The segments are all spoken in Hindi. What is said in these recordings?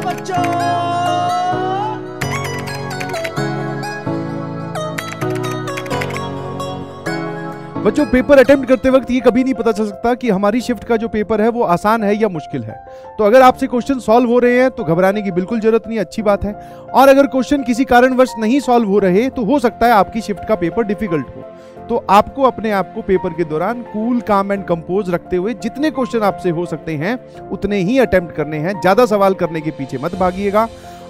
बच्चों। बच्चों, पेपर अटेम्प्ट करते वक्त ये कभी नहीं पता चल सकता कि हमारी शिफ्ट का जो पेपर है वो आसान है या मुश्किल है। तो अगर आपसे क्वेश्चन सॉल्व हो रहे हैं तो घबराने की बिल्कुल जरूरत नहीं, अच्छी बात है। और अगर क्वेश्चन किसी कारणवश नहीं सॉल्व हो रहे तो हो सकता है आपकी शिफ्ट का पेपर डिफिकल्ट हो। तो आपको अपने आप को पेपर के दौरान कूल, काम एंड कंपोज रखते हुए जितने क्वेश्चन आपसे हो सकते हैं उतने ही अटेम्प्ट करने हैं। ज्यादा सवाल करने के पीछे मत भागिएगा।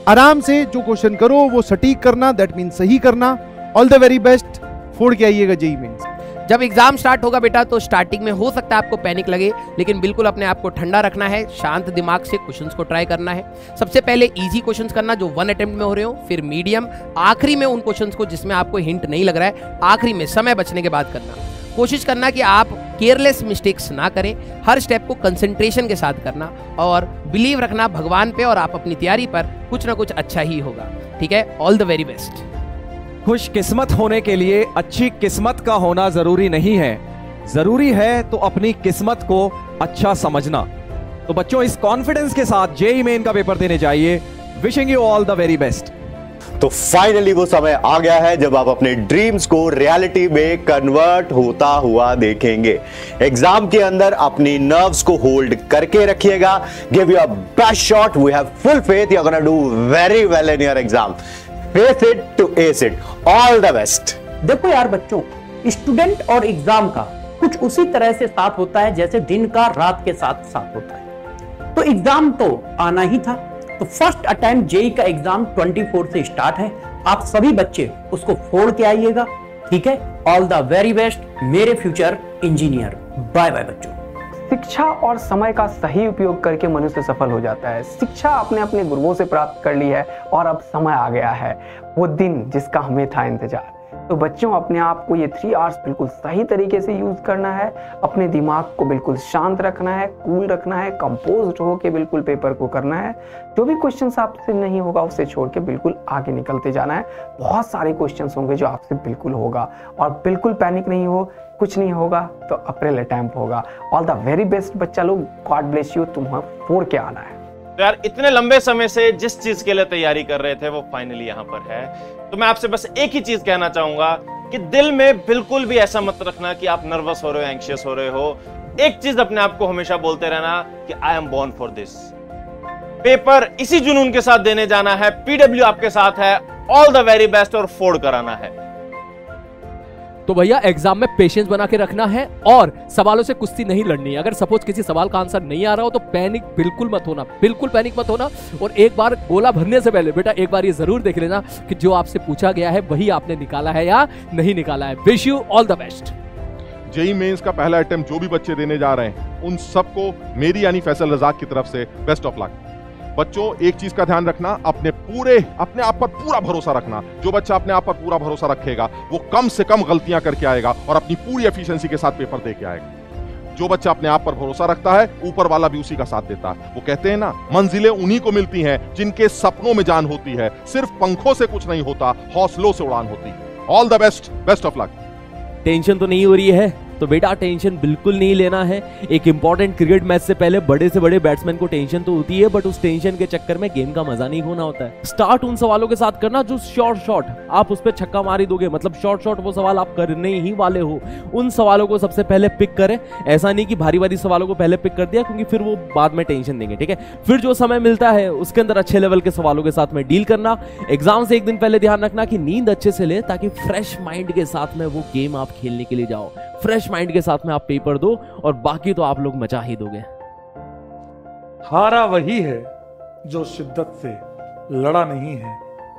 आराम से जो क्वेश्चन करो वो सटीक करना, दैट मीन सही करना। All the very best. फोड़ के आइएगा जेईई मेंस। जब एग्जाम स्टार्ट होगा बेटा तो स्टार्टिंग में हो सकता है आपको पैनिक लगे, लेकिन बिल्कुल अपने आप को ठंडा रखना है, शांत दिमाग से क्वेश्चंस को ट्राई करना है। सबसे पहले इजी क्वेश्चंस करना जो 1 अटेम्प्ट में हो रहे हो, फिर मीडियम, आखिरी में उन क्वेश्चंस को जिसमें आपको हिंट नहीं लग रहा है आखिरी में समय बचने के बाद करना। कोशिश करना कि आप केयरलेस मिस्टेक्स ना करें, हर स्टेप को कंसंट्रेशन के साथ करना और बिलीव रखना भगवान पे और आप अपनी तैयारी पर कुछ ना कुछ अच्छा ही होगा। ठीक है, ऑल द वेरी बेस्ट। खुशकिस्मत होने के लिए अच्छी किस्मत का होना जरूरी नहीं है, जरूरी है तो अपनी किस्मत को अच्छा समझना। तो बच्चों, इस कॉन्फिडेंस के साथ जेईई मेन का पेपर देने जाइए। Wishing you all the very best. तो फाइनली वो समय आ गया है जब आप अपने ड्रीम्स को रियलिटी में कन्वर्ट होता हुआ देखेंगे। एग्जाम के अंदर अपनी नर्व्स को होल्ड करके रखिएगा। Give your best shot. We have full faith you are gonna do very well in your exam. Face it to ace it. All the best. देखो यार बच्चों, स्टूडेंट और एग्जाम का कुछ उसी तरह से साथ होता है जैसे दिन का रात के साथ साथ होता है। तो एग्जाम तो आना ही था। तो फर्स्ट अटेम्प्ट जेईई का एग्जाम 24 से स्टार्ट है। आप सभी बच्चे उसको फोड़ के आइएगा। ठीक है, ऑल द वेरी बेस्ट मेरे फ्यूचर इंजीनियर। बाय बाय बच्चों। शिक्षा और समय का सही उपयोग करके मनुष्य सफल हो जाता है। शिक्षा आपने अपने गुरुओं से प्राप्त कर ली है और अब समय आ गया है, वो दिन जिसका हमें था इंतजार। तो बच्चों, अपने आप को ये 3 आवर्स बिल्कुल सही तरीके से यूज करना है। अपने दिमाग को बिल्कुल शांत रखना है, कूल रखना है, कंपोज्ड होकर बिल्कुल पेपर को करना है। जो भी क्वेश्चंस आपसे नहीं होगा उसे छोड़ के बिल्कुल आगे निकलते जाना है। बहुत सारे क्वेश्चंस होंगे जो आपसे बिल्कुल होगा और बिल्कुल पैनिक नहीं हो। कुछ नहीं होगा तो अप्रैल अटेम्प्ट होगा। ऑल द वेरी बेस्ट बच्चा लोग। God bless you. तुम्हें फोड़ के आना है। तो यार, इतने लंबे समय से जिस चीज के लिए तैयारी कर रहे थे वो फाइनली यहाँ पर है। तो मैं आपसे बस एक ही चीज कहना चाहूंगा कि दिल में बिल्कुल भी ऐसा मत रखना कि आप नर्वस हो रहे हो, एंग्शियस हो रहे हो। एक चीज अपने आप को हमेशा बोलते रहना कि I am born for this. Paper इसी जुनून के साथ देने जाना है। पीडब्ल्यू आपके साथ है। ऑल द वेरी बेस्ट और फोड़ कराना है। तो भैया, एग्जाम में पेशेंस बना के रखना है और सवालों से कुश्ती नहीं लड़नी है। अगर सपोज किसी सवाल का आंसर नहीं आ रहा हो तो पैनिक बिल्कुल मत होना, बिल्कुल पैनिक मत होना। और एक बार गोला भरने से पहले बेटा एक बार ये जरूर देख लेना कि जो आपसे पूछा गया है वही आपने निकाला है या नहीं निकाला है। Wish you all the best. JEE mains का पहला अटेम्प्ट जो भी बच्चे देने जा रहे हैं उन सबको मेरी यानी फैसल रजाक की तरफ से बेस्ट ऑफ लक। बच्चों, एक चीज का ध्यान रखना, अपने आप पर पूरा भरोसा रखना। जो बच्चा अपने आप पर पूरा भरोसा रखेगा वो कम से कम गलतियां करके आएगा और अपनी पूरी एफिशिएंसी के साथ पेपर दे के आएगा। जो बच्चा अपने आप पर भरोसा रखता है ऊपर वाला भी उसी का साथ देता है। वो कहते हैं ना, मंजिलें उन्हीं को मिलती हैं जिनके सपनों में जान होती है। सिर्फ पंखों से कुछ नहीं होता, हौसलों से उड़ान होती है। All the best, best of luck. Tension तो नहीं हो रही है? तो बेटा टेंशन बिल्कुल नहीं लेना है। एक इंपॉर्टेंट क्रिकेट मैच से पहले बड़े से बड़े बैट्समैन को टेंशन तो होती है, बट उस टेंशन के चक्कर में गेम का मजा नहीं होना होता है। स्टार्ट उन सवालों के साथ करना जो शॉर्ट आप उस पर छक्का मारी दोगे, मतलब शॉर्ट वो सवाल आप करने ही वाले हो। उन सवालों को सबसे पहले पिक करें। ऐसा नहीं कि भारी सवालों को पहले पिक कर दिया, क्योंकि फिर वो बाद में टेंशन देंगे। ठीक है, फिर जो समय मिलता है उसके अंदर अच्छे लेवल के सवालों के साथ में डील करना। एग्जाम से एक दिन पहले ध्यान रखना कि नींद अच्छे से ले, ताकि फ्रेश माइंड के साथ में वो गेम आप खेलने के लिए जाओ। फ्रेश माइंड के साथ में आप पेपर दो और बाकी तो आप लोग मचा ही दोगे। हारा वही है जो शिद्दत से लड़ा नहीं है।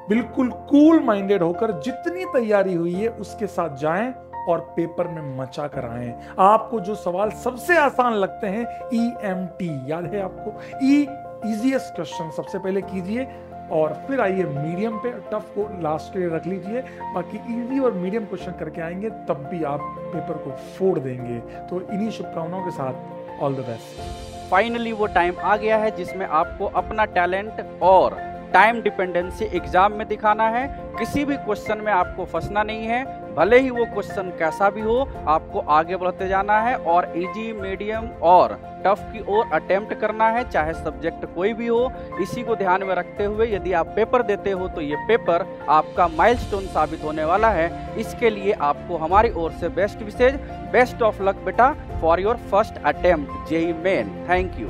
बिल्कुल कूल माइंडेड होकर जितनी तैयारी हुई है उसके साथ जाएं और पेपर में मचा कर आएं। आपको जो सवाल सबसे आसान लगते हैं, EMT याद है आपको? इजीएस्ट क्वेश्चन सबसे पहले कीजिए और फिर आइए मीडियम पे, टफ को लास्ट के लिए रख लीजिए। बाकी इजी और मीडियम क्वेश्चन करके आएंगे तब भी आप पेपर को फोड़ देंगे। तो इन्हीं शुभकामनाओं के साथ ऑल द बेस्ट। फाइनली वो टाइम आ गया है जिसमें आपको अपना टैलेंट और टाइम डिपेंडेंसी एग्जाम में दिखाना है। किसी भी क्वेश्चन में आपको फंसना नहीं है। भले ही वो क्वेश्चन कैसा भी हो, आपको आगे बढ़ते जाना है और इजी, मीडियम और टफ की ओर अटेम्प्ट करना है, चाहे सब्जेक्ट कोई भी हो। इसी को ध्यान में रखते हुए यदि आप पेपर देते हो तो ये पेपर आपका माइलस्टोन साबित होने वाला है। इसके लिए आपको हमारी ओर से best wishes, best of luck बेटा for your first attempt JEE Main. Thank you.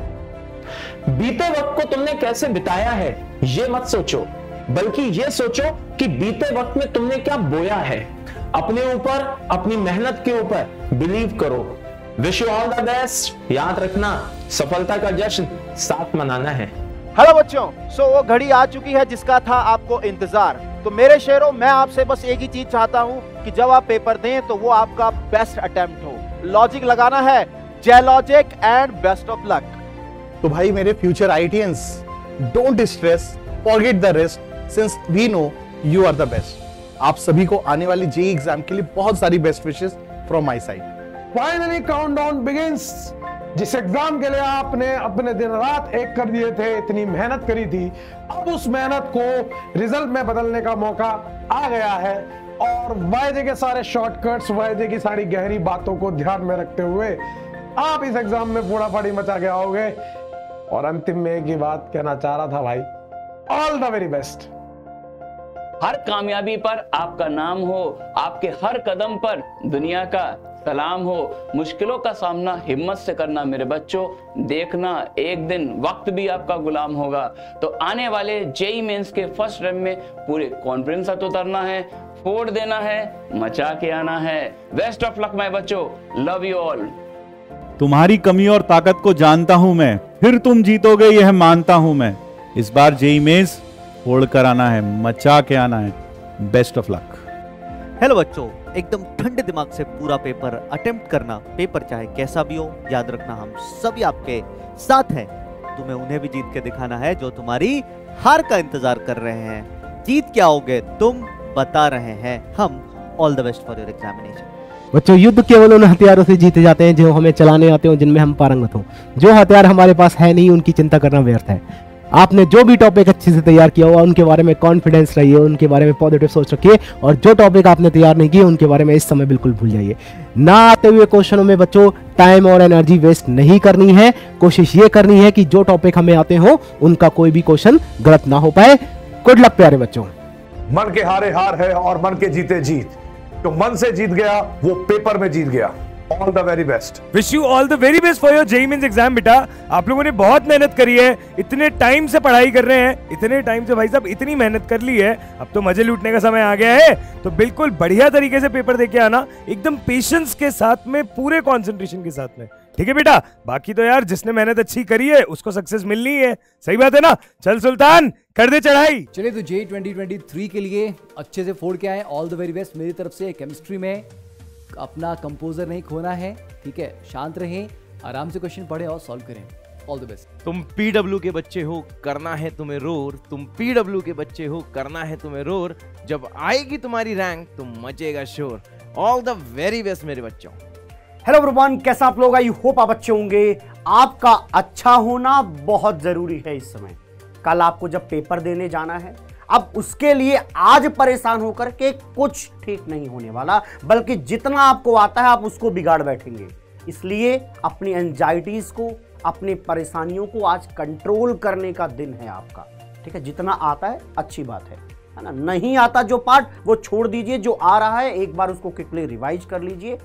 बीते वक्त को तुमने कैसे बिताया है ये मत सोचो, बल्कि ये सोचो कि बीते वक्त में तुमने क्या बोया है। अपने ऊपर, अपनी मेहनत के ऊपर बिलीव करो। Wish you all the best. याद रखना, सफलता का जश्न साथ मनाना है। हेलो बच्चों, वो घड़ी आ चुकी है जिसका था आपको इंतजार। तो मेरे शेरों, मैं आपसे बस एक ही चीज चाहता हूं कि जब आप पेपर दें तो वो आपका बेस्ट अटेम्प्ट हो। लॉजिक लगाना है, जय logic and best of luck. तो भाई मेरे future IITians, don't stress, forget the rest, since we know you are the best. आप सभी को आने वाली जेईई एग्जाम के लिए बहुत सारी best wishes from my side. Finally countdown begins. जिस एग्जाम के लिए आपने अपने दिन रात एक कर दिए थे, इतनी मेहनत करी थी, अब उस मेहनत को रिजल्ट में बदलने का मौका आ गया है। और वायदे के सारे शॉर्टकट्स, वायदे की सारी गहरी बातों को ध्यान में रखते हुए आप इस एग्जाम में फोड़ाफाड़ी मचा के आओगे। और अंतिम में एक ही बात कहना चाह रहा था भाई, ऑल द वेरी बेस्ट। हर कामयाबी पर आपका नाम हो, आपके हर कदम पर दुनिया का सलाम हो। मुश्किलों का सामना हिम्मत से करना मेरे बच्चों। देखना एक दिन वक्त भी आपका गुलाम होगा। तो आने वाले जेईई मेंस के फर्स्ट रन में पूरे कॉन्फिडेंस से उतरना है, फोड़ देना है, मचा के आना है। बेस्ट ऑफ लक माय बच्चों, लव यू ऑल। तुम्हारी कमी और ताकत को जानता हूं मैं, फिर तुम जीतोगे यह मानता हूं मैं। इस बार जेईई मेंस फोड़ कर आना है, मचा के आना है। Best of luck. हेलो बच्चों, एकदम ठंडे दिमाग से पूरा पेपर अटेम्प्ट करना। पेपर चाहे कैसा भी हो, याद रखना हम सभी आपके साथ हैं। तुम्हें उन्हें भी जीत के दिखाना है जो तुम्हारी हार का इंतजार कर रहे हैं। जीत क्या होगे तुम बता रहे हैं हम। All the best for your examination. बच्चों, युद्ध केवल उन हथियारों से जीते जाते हैं जो हमें चलाने आते हो, जिनमें हम पारंगत हो। जो हथियार हमारे पास है नहीं, उनकी चिंता करना व्यर्थ है। आपने जो भी टॉपिक अच्छे से तैयार किया हुआ, उनके बारे में कॉन्फिडेंस रहिए, उनके बारे में पॉजिटिव सोच रखिए। और जो टॉपिक आपने तैयार नहीं किए, उनके बारे में इस समय बिल्कुल भूल जाइए। ना आते हुए क्वेश्चनों में बच्चों टाइम और एनर्जी वेस्ट नहीं करनी है। कोशिश ये करनी है कि जो टॉपिक हमें आते हो, उनका कोई भी क्वेश्चन गलत ना हो पाए। गुड लक प्यारे बच्चों। मन के हारे हार है और मन के जीते जीत। तो मन से जीत गया वो पेपर में जीत गया। All the very best. Wish you all the very best for your JEE mains exam बेटा। आप लोगों ने बहुत मेहनत करी है, इतने टाइम से पढ़ाई कर रहे हैं, इतने टाइम से भाई साहब इतनी मेहनत कर ली है। अब तो मजे लूटने का समय आ गया है। तो बिल्कुल बढ़िया तरीके से पेपर देके आना, एकदम पेशेंस के साथ में, पूरे कंसंट्रेशन के साथ में। ठीक है बेटा। बाकी तो यार जिसने मेहनत अच्छी करी है उसको सक्सेस मिलनी है। सही बात है ना। चल सुल्तान, कर दे चढ़ाई। चलिए, तो जेईई 2023 के लिए अच्छे से फोड़ के आए। ऑल द वेरी बेस्ट मेरी तरफ से। केमिस्ट्री में अपना कंपोजर नहीं खोना है, ठीक है। शांत रहें, आराम से क्वेश्चन पढ़े और सॉल्व करें। All the best. तुम पीडब्ल्यू के बच्चे हो, करना है तुम्हें रोर। तुम पीडब्ल्यू के बच्चे हो, करना है तुम्हें रोर। जब आएगी तुम्हारी रैंक तो मचेगा शोर। ऑल द वेरी बेस्ट मेरे बच्चों। हेलो एवरीवन, कैसा आप लोग? आई होप आप अच्छे होंगे। आपका अच्छा होना बहुत जरूरी है इस समय। कल आपको जब पेपर देने जाना है, अब उसके लिए आज परेशान होकर के कुछ ठीक नहीं होने वाला, बल्कि जितना आपको आता है आप उसको बिगाड़ बैठेंगे। इसलिए अपनी एंजाइटीज को, अपनी परेशानियों को आज कंट्रोल करने का दिन है आपका। ठीक है, जितना आता है अच्छी बात है ना। नहीं आता जो पार्ट वो छोड़ दीजिए, जो आ रहा है एक बार उसको क्विकली रिवाइज कर लीजिए।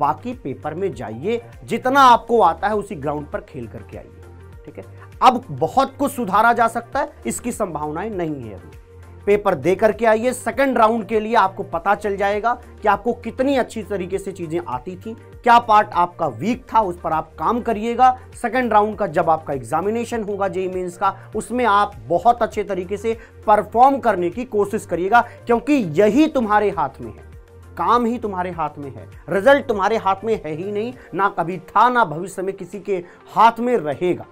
बाकी पेपर में जाइए, जितना आपको आता है उसी ग्राउंड पर खेल करके आइए। ठीक है, अब बहुत कुछ सुधारा जा सकता है, इसकी संभावनाएं नहीं है अभी। पेपर दे करके आइए, सेकंड राउंड के लिए आपको पता चल जाएगा कि आपको कितनी अच्छी तरीके से चीजें आती थी, क्या पार्ट आपका वीक था, उस पर आप काम करिएगा। सेकंड राउंड का जब आपका एग्जामिनेशन होगा जेईई मेंस का, उसमें आप बहुत अच्छे तरीके से परफॉर्म करने की कोशिश करिएगा, क्योंकि यही तुम्हारे हाथ में है। काम ही तुम्हारे हाथ में है, रिजल्ट तुम्हारे हाथ में है ही नहीं, ना कभी था ना भविष्य में किसी के हाथ में रहेगा।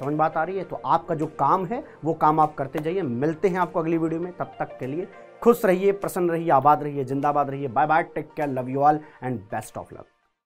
समझ बात आ रही है? तो आपका जो काम है वो काम आप करते जाइए। मिलते हैं आपको अगली वीडियो में, तब तक के लिए खुश रहिए, प्रसन्न रहिए, आबाद रहिए, जिंदाबाद रहिए। Bye bye, take care, love you all and best of luck.